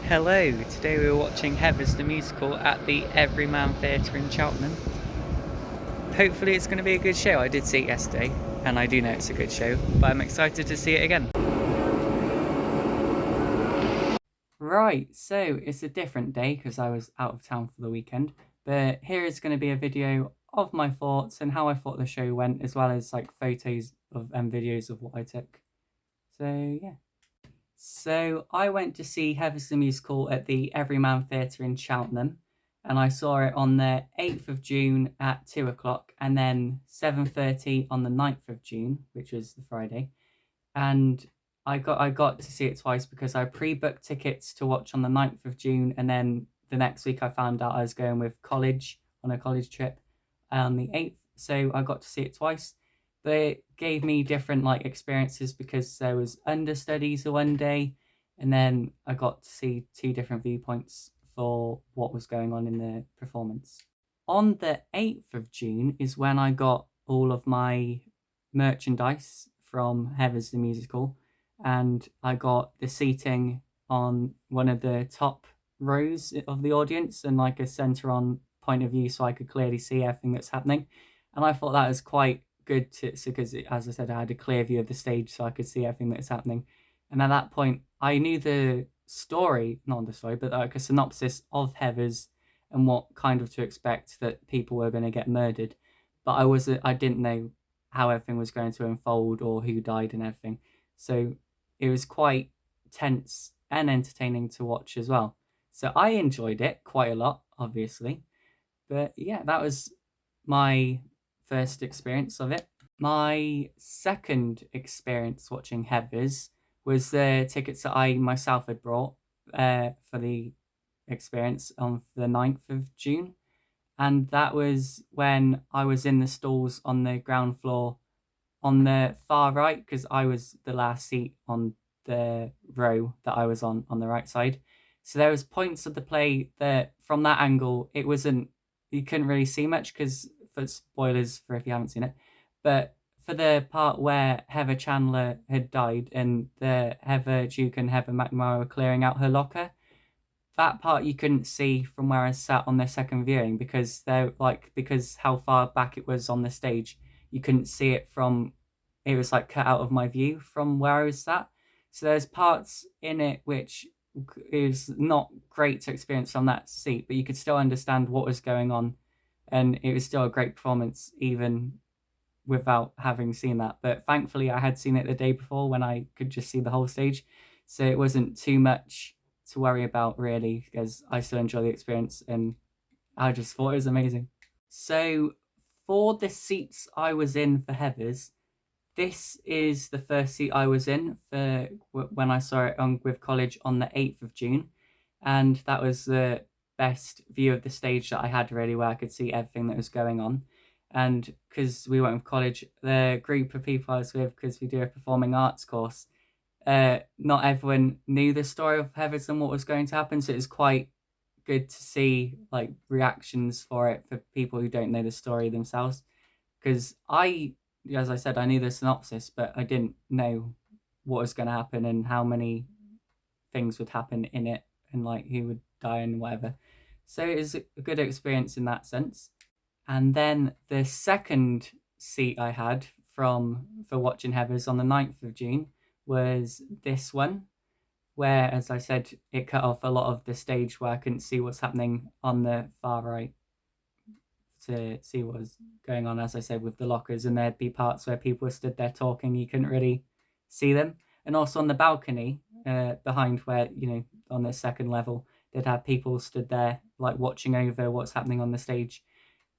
Hello, today we were watching Heathers the Musical at the Everyman Theatre in Cheltenham. Hopefully it's going to be a good show. I did see it yesterday, and I do know it's a good show, but I'm excited to see it again. Right, so it's a different day because I was out of town for the weekend, but here is going to be a video of my thoughts and how I thought the show went, as well as like photos of and videos of what I took. So yeah. So I went to see Heathers the Musical at the Everyman Theatre in Cheltenham, and I saw it on the 8th of June at 2 o'clock, and then 7:30 on the 9th of June, which was the Friday. And I got to see it twice because I pre-booked tickets to watch on the 9th of June, and then the next week I found out I was going with college on a college trip on the 8th, so I got to see it twice. But it gave me different like experiences because there was understudies one day, and then I got to see two different viewpoints for what was going on in the performance. On the 8th of June is when I got all of my merchandise from Heathers the Musical, and I got the seating on one of the top rows of the audience and like a center on point of view so I could clearly see everything that's happening. And I thought that was quite good because as I said, I had a clear view of the stage so I could see everything that's happening. And at that point, I knew the story, not the story, but like a synopsis of Heathers and what kind of to expect, that people were going to get murdered. But I didn't know how everything was going to unfold or who died and everything. So it was quite tense and entertaining to watch as well. So I enjoyed it quite a lot, obviously. But yeah, that was my first experience of it. My second experience watching Heathers was the tickets that I myself had brought for the experience on the 9th of June. And that was when I was in the stalls on the ground floor on the far right, because I was the last seat on the row that I was on the right side. So there was points of the play that from that angle it wasn't, you couldn't really see much because, for spoilers for if you haven't seen it, but for the part where Heather Chandler had died and the Heather Duke and Heather McNamara were clearing out her locker, that part you couldn't see from where I sat on the second viewing because how far back it was on the stage. You couldn't see it from, it was like cut out of my view from where I was sat. So there's parts in it which is not great to experience from that seat, but you could still understand what was going on, and it was still a great performance even without having seen that. But thankfully, I had seen it the day before when I could just see the whole stage, so it wasn't too much to worry about really, because I still enjoy the experience and I just thought it was amazing. So for the seats I was in for Heathers, this is the first seat I was in for when I saw it on with college on the 8th of June, and that was the best view of the stage that I had really, where I could see everything that was going on. And because we went with college, the group of people I was with, because we do a performing arts course, not everyone knew the story of Heathers and what was going to happen, so it was quite good to see like reactions for it for people who don't know the story themselves. Because as I said, I knew the synopsis, but I didn't know what was going to happen and how many things would happen in it and like who would die and whatever. So it was a good experience in that sense. And then the second seat I had from for watching Heathers on the 9th of June was this one, where, as I said, it cut off a lot of the stage where I couldn't see what's happening on the far right to see what was going on, as I said, with the lockers, and there'd be parts where people stood there talking, you couldn't really see them. And also on the balcony behind where, on the second level, they'd have people stood there like watching over what's happening on the stage.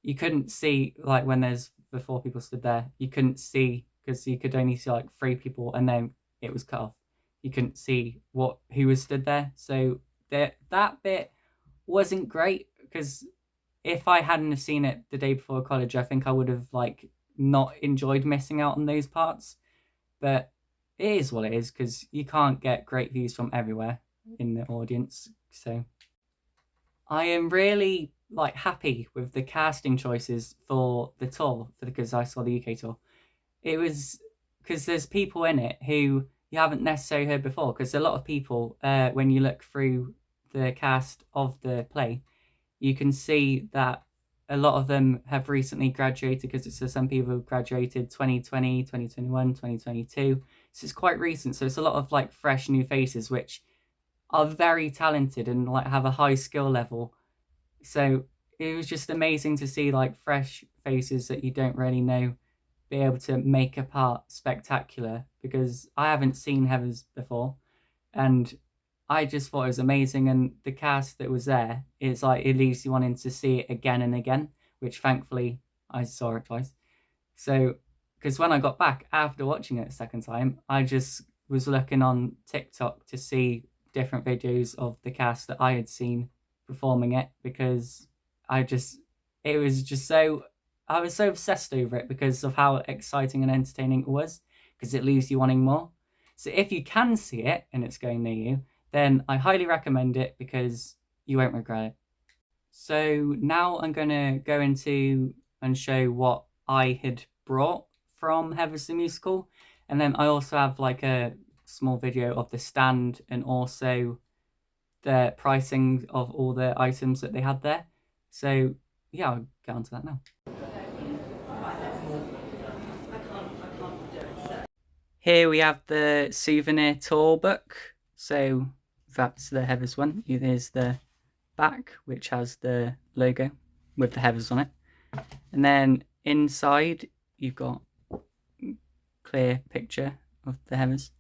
You couldn't see, like when there's before people stood there, you couldn't see because you could only see like three people and then it was cut off. You couldn't see who was stood there. So that bit wasn't great, because if I hadn't have seen it the day before college, I think I would have like not enjoyed missing out on those parts. But it is what it is, because you can't get great views from everywhere in the audience. So I am really like happy with the casting choices for the tour, because I saw the UK tour. It was because there's people in it who you haven't necessarily heard before. Because a lot of people, when you look through the cast of the play, you can see that a lot of them have recently graduated, because it says some people have graduated 2020, 2021, 2022. So it's quite recent. So it's a lot of like fresh new faces, which are very talented and like have a high skill level. So it was just amazing to see like fresh faces that you don't really know be able to make a part spectacular, because I haven't seen Heathers before, and I just thought it was amazing. And the cast that was there, it's like it leaves you wanting to see it again and again, which thankfully I saw it twice. So, because when I got back after watching it a second time, I just was looking on TikTok to see different videos of the cast that I had seen performing it, because it was just so, I was so obsessed over it because of how exciting and entertaining it was, because it leaves you wanting more. So if you can see it and it's going near you, then I highly recommend it, because you won't regret it. So now I'm going to go into and show what I had brought from Heathers the Musical. And then I also have like a small video of the stand and also the pricing of all the items that they had there. So yeah, I'll get onto that now. Here we have the souvenir tour book. So that's the Heathers one. Here's the back, which has the logo with the Heathers on it. And then inside, you've got a clear picture of the Heathers.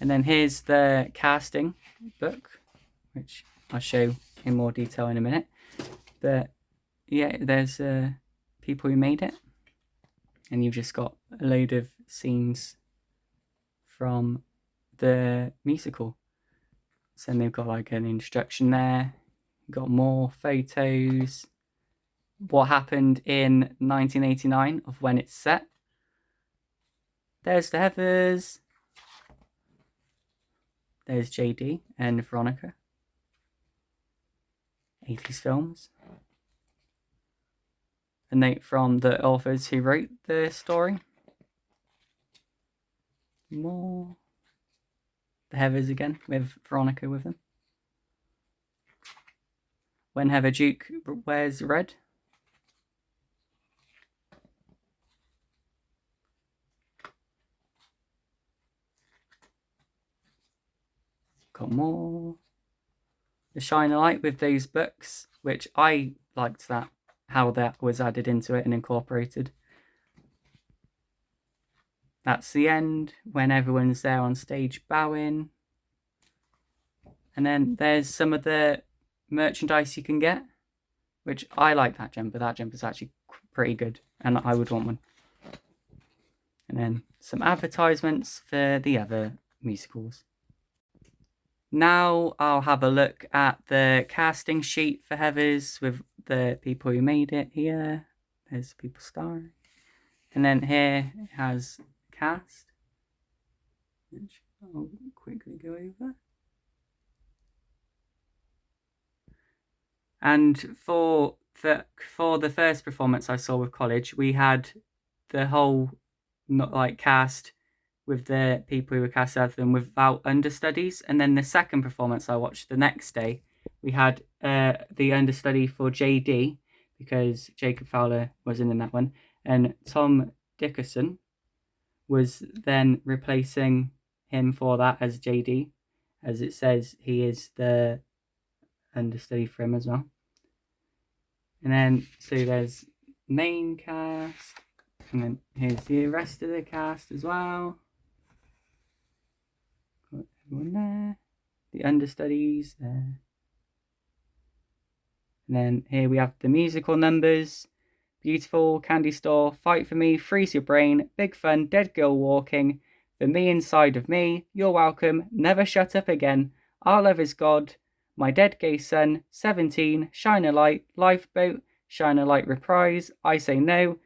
And then here's the casting book, which I'll show in more detail in a minute. But yeah, there's people who made it. And you've just got a load of scenes from the musical. So then they've got like an introduction there. Got more photos. What happened in 1989 of when it's set. There's the Heathers. There's JD and Veronica. 80s films. A note from the authors who wrote the story. More. The Heathers again, with Veronica with them. When Heather Duke wears red. Got more. The Shine a Light with those books, which I liked that, how that was added into it and incorporated. That's the end, when everyone's there on stage bowing. And then there's some of the merchandise you can get, which I like that jumper. That jumper's actually pretty good, and I would want one. And then some advertisements for the other musicals. Now I'll have a look at the casting sheet for Heathers with the people who made it here. There's people starring. And then here it has cast, which I'll quickly go over. And for the first performance I saw with college, we had the whole cast with the people who were cast out of them without understudies. And then the second performance I watched the next day, we had the understudy for JD, because Jacob Fowler wasn't in that one, and Tom Dickerson was then replacing him for that as JD, as it says he is the understudy for him as well. And then so there's main cast, and then here's the rest of the cast as well. Got everyone there. The understudies there. And then here we have the musical numbers. Beautiful, Candy Store, Fight for Me, Freeze Your Brain, Big Fun, Dead Girl Walking, The Me Inside of Me, You're Welcome, Never Shut Up Again, Our Love is God, My Dead Gay Son, 17, Shine a Light, Lifeboat, Shine a Light Reprise, I Say No,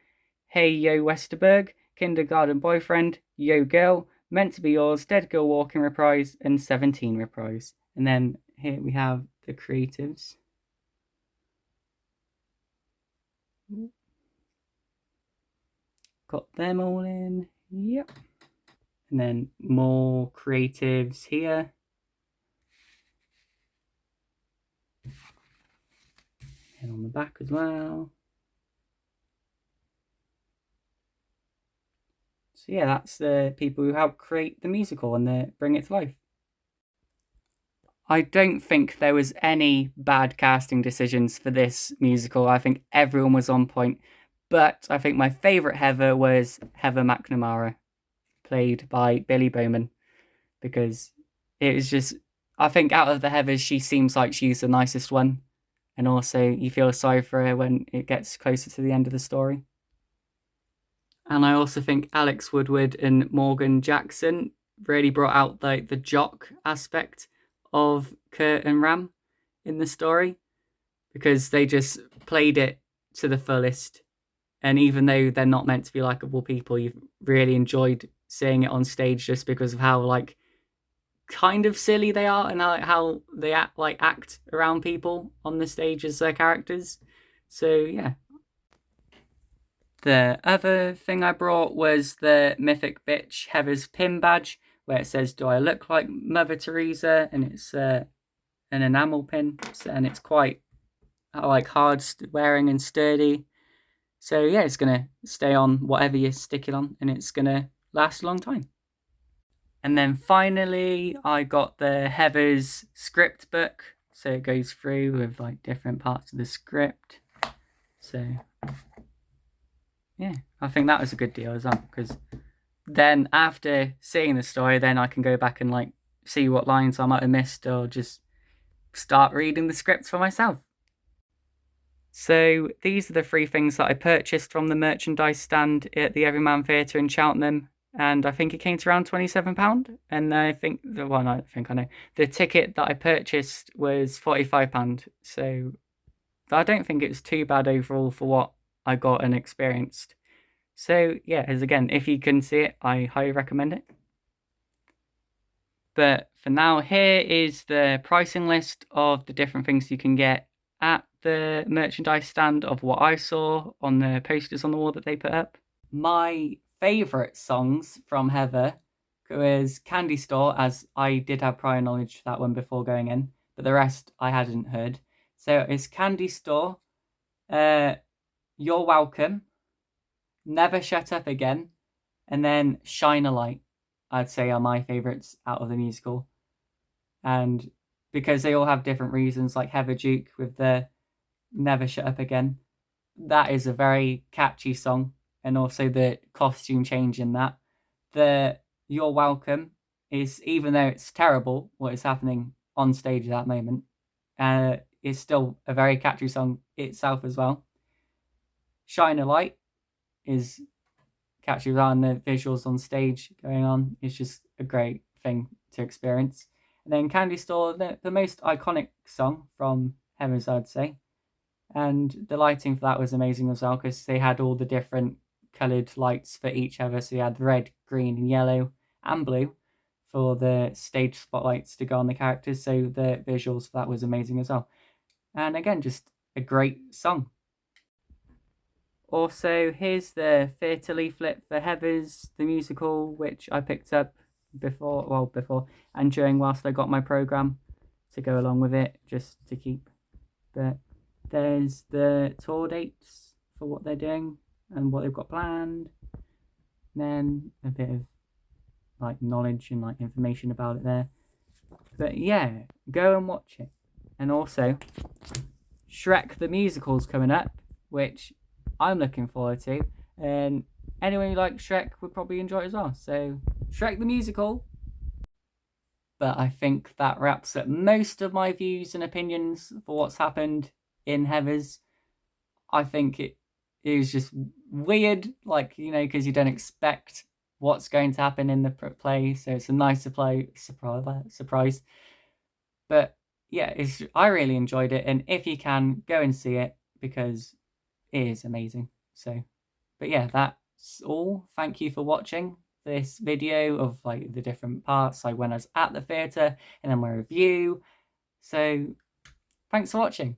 Hey Yo Westerberg, Kindergarten Boyfriend, Yo Girl, Meant to Be Yours, Dead Girl Walking Reprise, and 17 Reprise. And then here we have the creatives. Got them all in. Yep. And then more creatives here. And on the back as well. So yeah, that's the people who helped create the musical and bring it to life. I don't think there was any bad casting decisions for this musical. I think everyone was on point. But I think my favourite Heather was Heather McNamara, played by Billy Bowman, because it was just, I think out of the Heathers, she seems like she's the nicest one. And also, you feel sorry for her when it gets closer to the end of the story. And I also think Alex Woodward and Morgan Jackson really brought out like the jock aspect of Kurt and Ram in the story, because they just played it to the fullest. And even though they're not meant to be likable people, you've really enjoyed seeing it on stage just because of how like kind of silly they are and how they act around people on the stage as their characters. So yeah. The other thing I brought was the Mythic Bitch Heather's pin badge, where it says, "Do I look like Mother Teresa?" And it's an enamel pin, and it's quite like hard wearing and sturdy. So yeah, it's gonna stay on whatever you stick it on, and it's gonna last a long time. And then finally, I got the Heather's script book, so it goes through with like different parts of the script. So yeah, I think that was a good deal as well, because then after seeing the story, then I can go back and like see what lines I might have missed, or just start reading the scripts for myself. So these are the three things that I purchased from the merchandise stand at the Everyman Theatre in Cheltenham, and I think it came to around £27. And I think I know the ticket that I purchased was £45. So I don't think it's too bad overall for what I got and experienced. So yeah, as again, if you can see it, I highly recommend it. But for now, here is the pricing list of the different things you can get at the merchandise stand of what I saw on the posters on the wall that they put up. My favourite songs from Heather was Candy Store, as I did have prior knowledge of that one before going in, but the rest I hadn't heard. So it's Candy Store, You're Welcome, Never Shut Up Again, and then Shine a Light, I'd say are my favourites out of the musical. And because they all have different reasons, like Heather Duke with the Never Shut Up Again, that is a very catchy song, and also the costume change in that. The You're Welcome is, even though it's terrible what is happening on stage at that moment, is still a very catchy song itself as well. Shine a Light is catchy as well, and the visuals on stage going on is just a great thing to experience. And then Candy Store, the most iconic song from Heathers, I'd say. And the lighting for that was amazing as well, because they had all the different coloured lights for each Heather. So you had red, green, and yellow, and blue for the stage spotlights to go on the characters. So the visuals for that was amazing as well. And again, just a great song. Also, here's the theatre leaflet for Heathers, the musical, which I picked up before and during whilst I got my programme to go along with it, just to keep. But there's the tour dates for what they're doing and what they've got planned. Then a bit of like knowledge and like information about it there. But yeah, go and watch it. And also, Shrek the musical's coming up, which I'm looking forward to. And anyone who likes Shrek would probably enjoy it as well. So, Shrek the musical. But I think that wraps up most of my views and opinions for what's happened in Heathers. I think it was just weird, like, because you don't expect what's going to happen in the play. So it's a nice surprise. But yeah, I really enjoyed it. And if you can, go and see it, because it is amazing. So, but yeah, that's all. Thank you for watching this video of like the different parts, like when I was at the theatre, and then my review. So thanks for watching.